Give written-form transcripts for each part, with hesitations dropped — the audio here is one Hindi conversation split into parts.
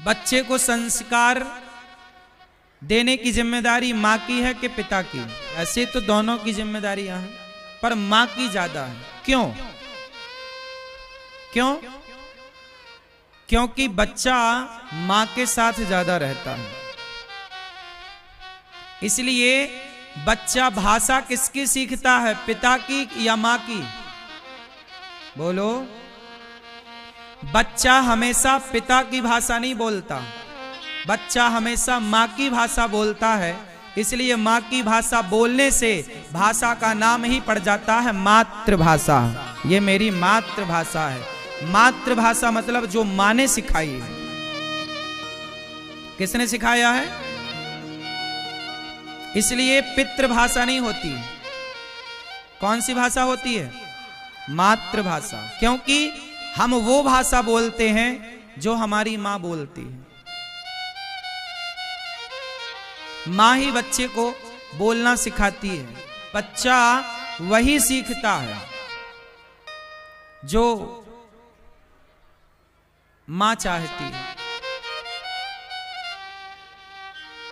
बच्चे को संस्कार देने की जिम्मेदारी माँ की है कि पिता की? ऐसे तो दोनों की जिम्मेदारियां हैं, पर माँ की ज्यादा है। क्यों? क्यों? क्योंकि बच्चा माँ के साथ ज्यादा रहता है। इसलिए बच्चा भाषा किसकी सीखता है, पिता की या माँ की? बोलो। बच्चा हमेशा पिता की भाषा नहीं बोलता, बच्चा हमेशा माँ की भाषा बोलता है। इसलिए माँ की भाषा बोलने से भाषा का नाम ही पड़ जाता है मातृभाषा। ये मेरी मातृभाषा है। मातृभाषा मतलब जो माँ ने सिखाई है। किसने सिखाया है? इसलिए पितृभाषा नहीं होती। कौन सी भाषा होती है? मातृभाषा। क्योंकि हम वो भाषा बोलते हैं जो हमारी माँ बोलती है। माँ ही बच्चे को बोलना सिखाती है। बच्चा वही सीखता है जो माँ चाहती है।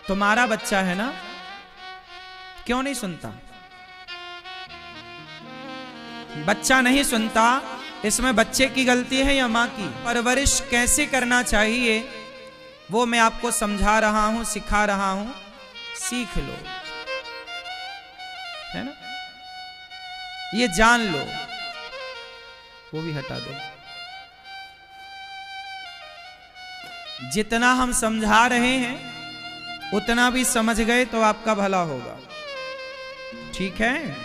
तुम्हारा बच्चा है ना, क्यों नहीं सुनता? बच्चा नहीं सुनता, इसमें बच्चे की गलती है या माँ की? परवरिश कैसे करना चाहिए वो मैं आपको समझा रहा हूं, सिखा रहा हूं, सीख लो, है ना? ये जान लो। वो भी हटा दो। जितना हम समझा रहे हैं उतना भी समझ गए तो आपका भला होगा। ठीक है?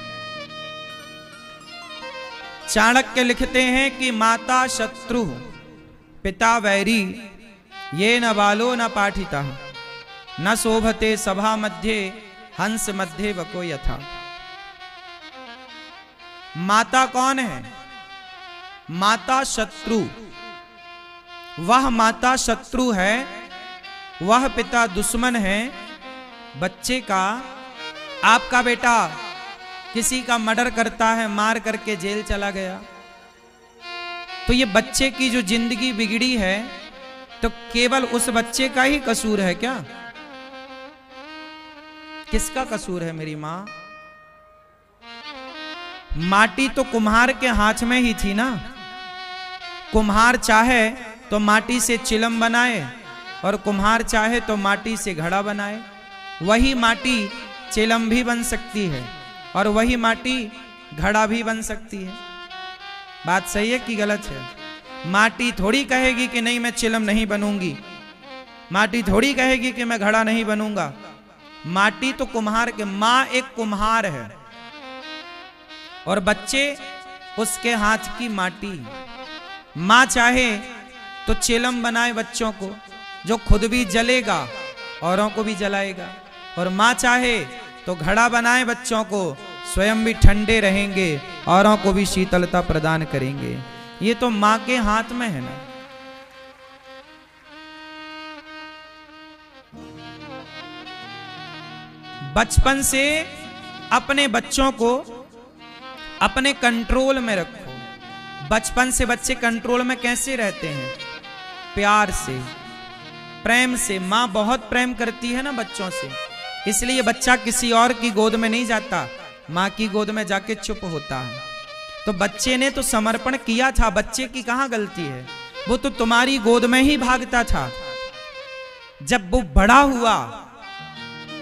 चाणक्य लिखते हैं कि माता शत्रु पिता वैरी, ये न बालो न पाठिता, न शोभते सभा मध्य हंस मध्य वको यथा। माता कौन है? माता शत्रु। वह माता शत्रु है, वह पिता दुश्मन है बच्चे का। आपका बेटा किसी का मर्डर करता है, मार करके जेल चला गया, तो ये बच्चे की जो जिंदगी बिगड़ी है तो केवल उस बच्चे का ही कसूर है क्या? किसका कसूर है मेरी मां? माटी तो कुम्हार के हाथ में ही थी ना। कुम्हार चाहे तो माटी से चिलम बनाए और कुम्हार चाहे तो माटी से घड़ा बनाए। वही माटी चिलम भी बन सकती है और वही माटी घड़ा भी बन सकती है। बात सही है कि गलत है? माटी थोड़ी कहेगी कि नहीं मैं चिलम नहीं बनूंगी, माटी थोड़ी कहेगी कि मैं घड़ा नहीं बनूंगा। माटी तो कुम्हार के, माँ एक कुम्हार है और बच्चे उसके हाथ की माटी। माँ चाहे तो चिलम बनाए बच्चों को, जो खुद भी जलेगा औरों को भी जलाएगा, और माँ चाहे तो घड़ा बनाए बच्चों को, स्वयं भी ठंडे रहेंगे, औरों को भी शीतलता प्रदान करेंगे। ये तो माँ के हाथ में है ना। बचपन से अपने बच्चों को अपने कंट्रोल में रखो। बचपन से बच्चे कंट्रोल में कैसे रहते हैं? प्यार से, प्रेम से। माँ बहुत प्रेम करती है ना बच्चों से, इसलिए बच्चा किसी और की गोद में नहीं जाता, माँ की गोद में जाके चुप होता है। तो बच्चे ने तो समर्पण किया था, बच्चे की कहाँ गलती है? वो तो तुम्हारी गोद में ही भागता था। जब वो बड़ा हुआ,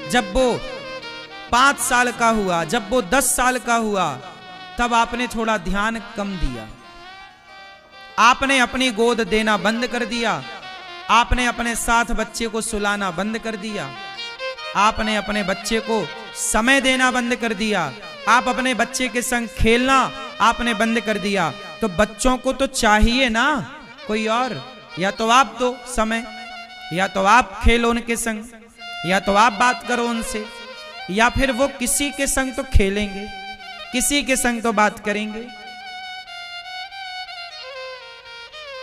जब वो 5 साल का हुआ, जब वो 10 साल का हुआ, तब आपने थोड़ा ध्यान कम दिया। आपने अपनी गोद देना बंद कर दिया, आपने अपने साथ बच्चे को सुलाना बंद कर दिया, आपने अपने बच्चे को समय देना बंद कर दिया, आप अपने बच्चे के संग खेलना आपने बंद कर दिया। तो बच्चों को तो चाहिए ना कोई और, या तो आप दो समय, या तो आप खेलो उनके संग, या तो आप बात करो उनसे, या फिर वो किसी के संग तो खेलेंगे, किसी के संग तो बात करेंगे।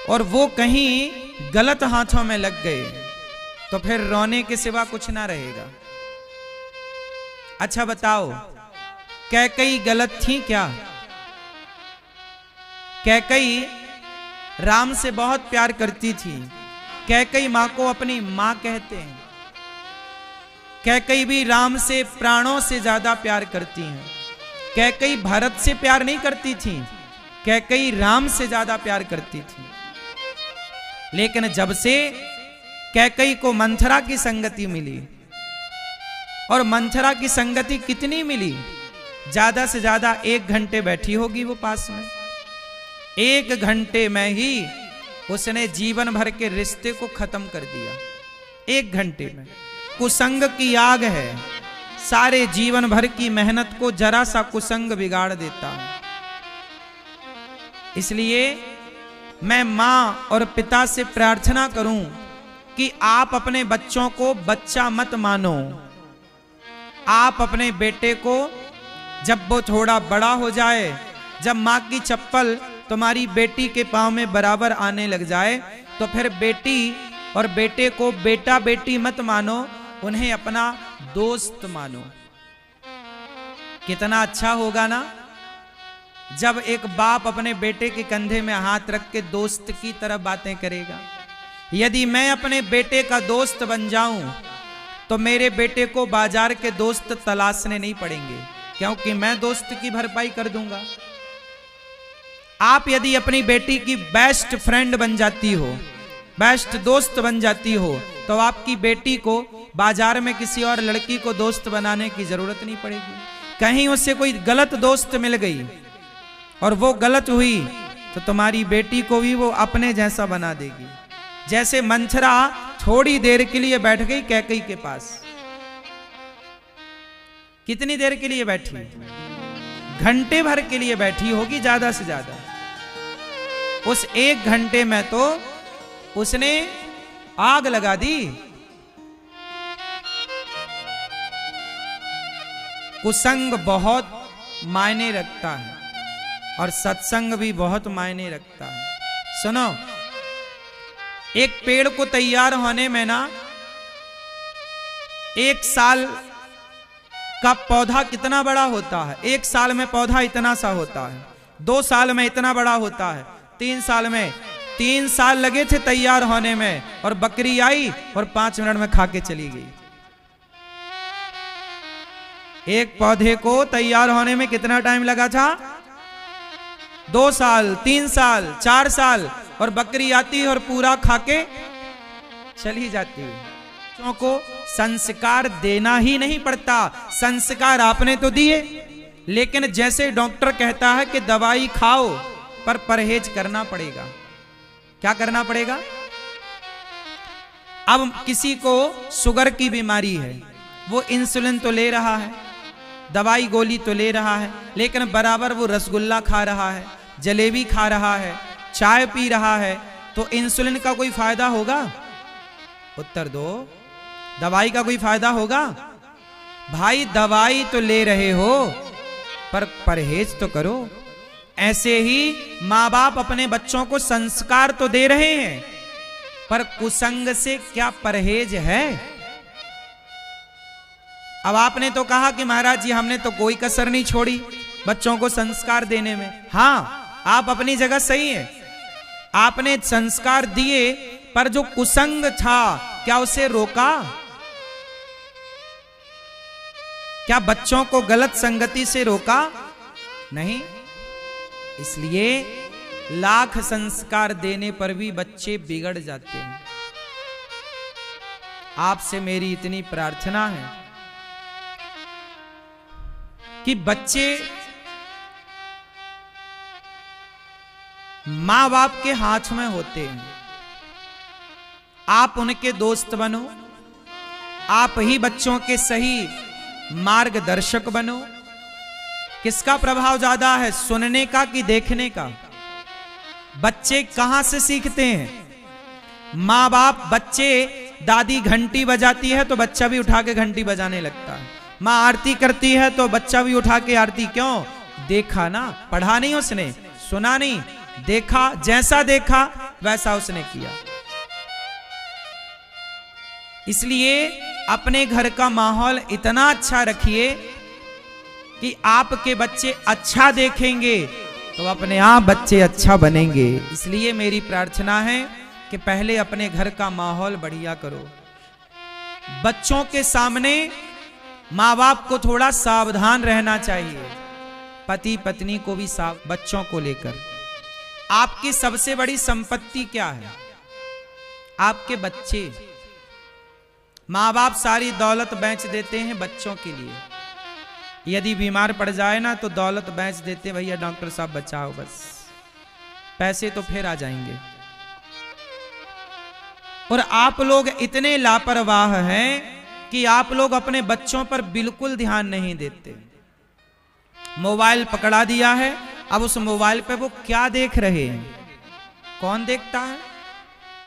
और वो कहीं गलत हाथों में लग गए तो फिर रोने के सिवा कुछ ना रहेगा। अच्छा बताओ, कैकई गलत थी क्या? कैकई राम से बहुत प्यार करती थी, कैकई माँ को अपनी माँ कहते हैं। कैकई भी राम से प्राणों से ज्यादा प्यार करती हैं। कैकई भरत से प्यार नहीं करती थी, कैकई राम से ज्यादा प्यार करती थी। लेकिन जब से कैकई को मंथरा की संगति मिली, और मंथरा की संगति कितनी मिली, ज्यादा से ज्यादा 1 घंटे बैठी होगी वो पास में। 1 घंटे में ही उसने जीवन भर के रिश्ते को खत्म कर दिया। 1 घंटे में। कुसंग की आग है, सारे जीवन भर की मेहनत को जरा सा कुसंग बिगाड़ देता है। इसलिए मैं मां और पिता से प्रार्थना करूं कि आप अपने बच्चों को बच्चा मत मानो। आप अपने बेटे को जब वो थोड़ा बड़ा हो जाए, जब मां की चप्पल तुम्हारी बेटी के पांव में बराबर आने लग जाए, तो फिर बेटी और बेटे को बेटा बेटी मत मानो, उन्हें अपना दोस्त मानो। कितना अच्छा होगा ना जब एक बाप अपने बेटे के कंधे में हाथ रख के दोस्त की तरह बातें करेगा। यदि मैं अपने बेटे का दोस्त बन जाऊं तो मेरे बेटे को बाजार के दोस्त तलाशने नहीं पड़ेंगे, क्योंकि मैं दोस्त की भरपाई कर दूंगा। आप यदि अपनी बेटी की बेस्ट फ्रेंड बन जाती हो, बेस्ट दोस्त बन जाती हो, तो आपकी बेटी को बाजार में किसी और लड़की को दोस्त बनाने की जरूरत नहीं पड़ेगी। कहीं उससे कोई गलत दोस्त मिल गई और वो गलत हुई तो तुम्हारी बेटी को भी वो अपने जैसा बना देगी। जैसे मंथरा थोड़ी देर के लिए बैठ गई कैकई के पास। कितनी देर के लिए बैठी? घंटे भर के लिए बैठी होगी ज्यादा से ज्यादा। उस 1 घंटे में तो उसने आग लगा दी। कुसंग बहुत मायने रखता है और सत्संग भी बहुत मायने रखता है। सुनो, एक पेड़ को तैयार होने में ना 1 साल का पौधा कितना बड़ा होता है। 1 साल में पौधा इतना सा होता है, 2 साल में इतना बड़ा होता है, 3 साल में 3 साल लगे थे तैयार होने में, और बकरी आई और 5 मिनट में खा के चली गई। एक पौधे को तैयार होने में कितना टाइम लगा था? 2 साल, 3 साल, 4 साल, और बकरी आती है और पूरा खा के चली जाती है। बच्चों को संस्कार देना ही नहीं पड़ता। संस्कार आपने तो दिए, लेकिन जैसे डॉक्टर कहता है कि दवाई खाओ पर परहेज करना पड़ेगा। क्या करना पड़ेगा? अब किसी को शुगर की बीमारी है, वो इंसुलिन तो ले रहा है, दवाई गोली तो ले रहा है, लेकिन बराबर वो रसगुल्ला खा रहा है, जलेबी खा रहा है, चाय पी रहा है, तो इंसुलिन का कोई फायदा होगा? उत्तर दो। दवाई का कोई फायदा होगा? भाई दवाई तो ले रहे हो पर परहेज तो करो। ऐसे ही माँ बाप अपने बच्चों को संस्कार तो दे रहे हैं, पर कुसंग से क्या परहेज है? अब आपने तो कहा कि महाराज जी हमने तो कोई कसर नहीं छोड़ी बच्चों को संस्कार देने में। हाँ, आप अपनी जगह सही है, आपने संस्कार दिए, पर जो कुसंग था क्या उसे रोका? क्या बच्चों को गलत संगति से रोका? नहीं। इसलिए लाख संस्कार देने पर भी बच्चे बिगड़ जाते हैं। आपसे मेरी इतनी प्रार्थना है कि बच्चे मां बाप के हाथ में होते हैं। आप उनके दोस्त बनो, आप ही बच्चों के सही मार्गदर्शक बनो। किसका प्रभाव ज्यादा है, सुनने का कि देखने का? बच्चे कहां से सीखते हैं? मां बाप, बच्चे दादी घंटी बजाती है तो बच्चा भी उठा के घंटी बजाने लगता है। मां आरती करती है तो बच्चा भी उठा के आरती। क्यों? देखा ना, पढ़ा नहीं उसने, सुना नहीं, देखा। जैसा देखा वैसा उसने किया। इसलिए अपने घर का माहौल इतना अच्छा रखिए कि आपके बच्चे अच्छा देखेंगे तो अपने आप बच्चे अच्छा बनेंगे। इसलिए मेरी प्रार्थना है कि पहले अपने घर का माहौल बढ़िया करो। बच्चों के सामने माँ बाप को थोड़ा सावधान रहना चाहिए, पति पत्नी को भी बच्चों को लेकर। आपकी सबसे बड़ी संपत्ति क्या है? आपके बच्चे। माँ बाप सारी दौलत बेच देते हैं बच्चों के लिए। यदि बीमार पड़ जाए ना तो दौलत बेच देते, भैया डॉक्टर साहब बचाओ, बस पैसे तो फिर आ जाएंगे। और आप लोग इतने लापरवाह हैं कि आप लोग अपने बच्चों पर बिल्कुल ध्यान नहीं देते। मोबाइल पकड़ा दिया है, अब उस मोबाइल पे वो क्या देख रहे हैं, कौन देखता है?